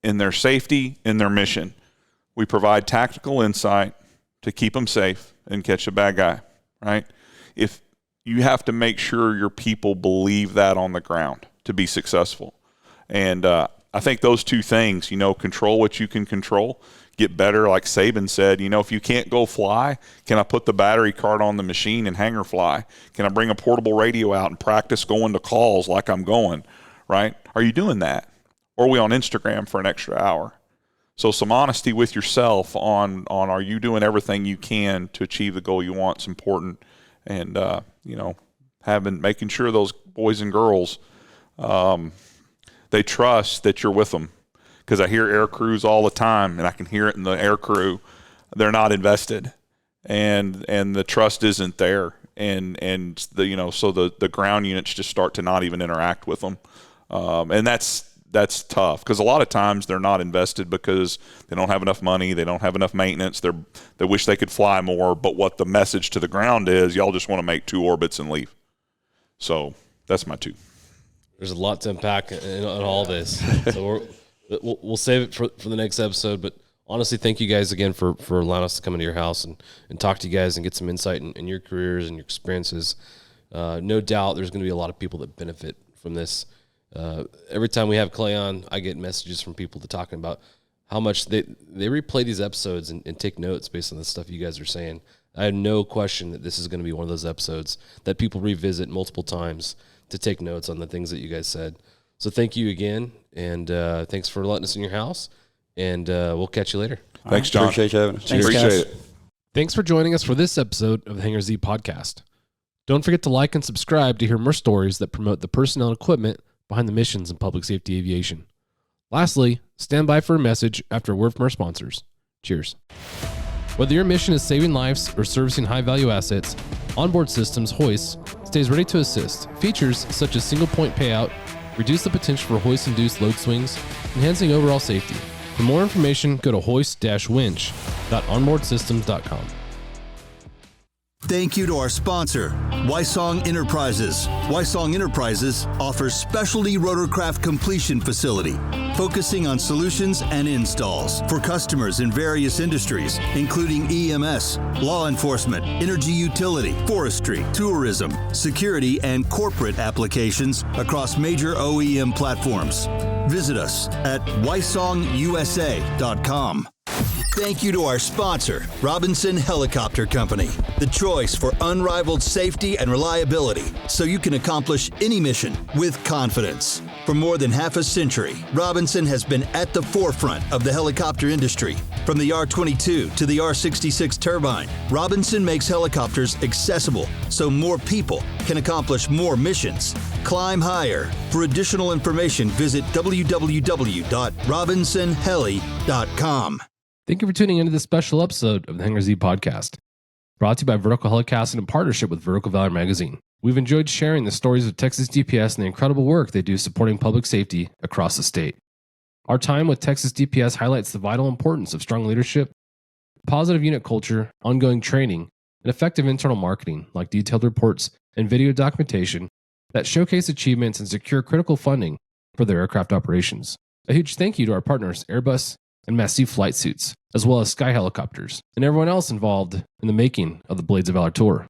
S7: in their safety, in their mission. We provide tactical insight to keep them safe and catch a bad guy, right? If you have to make sure your people believe that on the ground to be successful. And I think those two things, control what you can control, get better. Like Saben said, if you can't go fly, can I put the battery card on the machine and hangar fly? Can I bring a portable radio out and practice going to calls like I'm going, right? Are you doing that? Or are we on Instagram for an extra hour? So some honesty with yourself on are you doing everything you can to achieve the goal you want is important. And, making sure those boys and girls, they trust that you're with them. Because I hear air crews all the time, and I can hear it in the air crew. They're not invested, and the trust isn't there. And so the ground units just start to not even interact with them. And that's tough because a lot of times they're not invested because they don't have enough money, they don't have enough maintenance, they wish they could fly more, but what the message to the ground is, y'all just want to make 2 orbits and leave. So that's my 2.
S1: There's a lot to unpack in all this. So we'll save it for the next episode, but honestly, thank you guys again for allowing us to come into your house and talk to you guys and get some insight in your careers and your experiences. No doubt there's going to be a lot of people that benefit from this. Every time we have Clay on, I get messages from people talking about how much they replay these episodes and take notes based on the stuff you guys are saying. I have no question that this is going to be one of those episodes that people revisit multiple times to take notes on the things that you guys said. So thank you again, and thanks for letting us in your house, and we'll catch you later.
S7: Thanks, John.
S6: Appreciate you having us.
S2: Thanks,
S7: Appreciate
S2: guys.
S7: it.
S1: Thanks for joining us for this episode of the Hangar Z podcast. Don't forget to like and subscribe to hear more stories that promote the personnel and equipment behind the missions in public safety aviation. Lastly, stand by for a message after a word from our sponsors. Cheers. Whether your mission is saving lives or servicing high-value assets, Onboard Systems Hoist stays ready to assist. Features such as single-point payout reduce the potential for hoist-induced load swings, enhancing overall safety. For more information, go to hoist-winch.onboardsystems.com.
S3: Thank you to our sponsor, Wysong Enterprises. Wysong Enterprises offers specialty rotorcraft completion facility, focusing on solutions and installs for customers in various industries, including EMS, law enforcement, energy utility, forestry, tourism, security, and corporate applications across major OEM platforms. Visit us at wysongusa.com. Thank you to our sponsor, Robinson Helicopter Company, the choice for unrivaled safety and reliability, so you can accomplish any mission with confidence. For more than half a century, Robinson has been at the forefront of the helicopter industry. From the R-22 to the R-66 turbine, Robinson makes helicopters accessible so more people can accomplish more missions. climb higher. For additional information, visit www.robinsonheli.com.
S1: Thank you for tuning into this special episode of the Hangar Z podcast, brought to you by Vertical Helicasting in partnership with Vertical Valor magazine. We've enjoyed sharing the stories of Texas DPS and the incredible work they do supporting public safety across the state. Our time with Texas DPS highlights the vital importance of strong leadership, positive unit culture, ongoing training, and effective internal marketing like detailed reports and video documentation that showcase achievements and secure critical funding for their aircraft operations. A huge thank you to our partners Airbus and Massif Flight Suits, as well as Sky Helicopters, and everyone else involved in the making of the Blades of Valor Tour.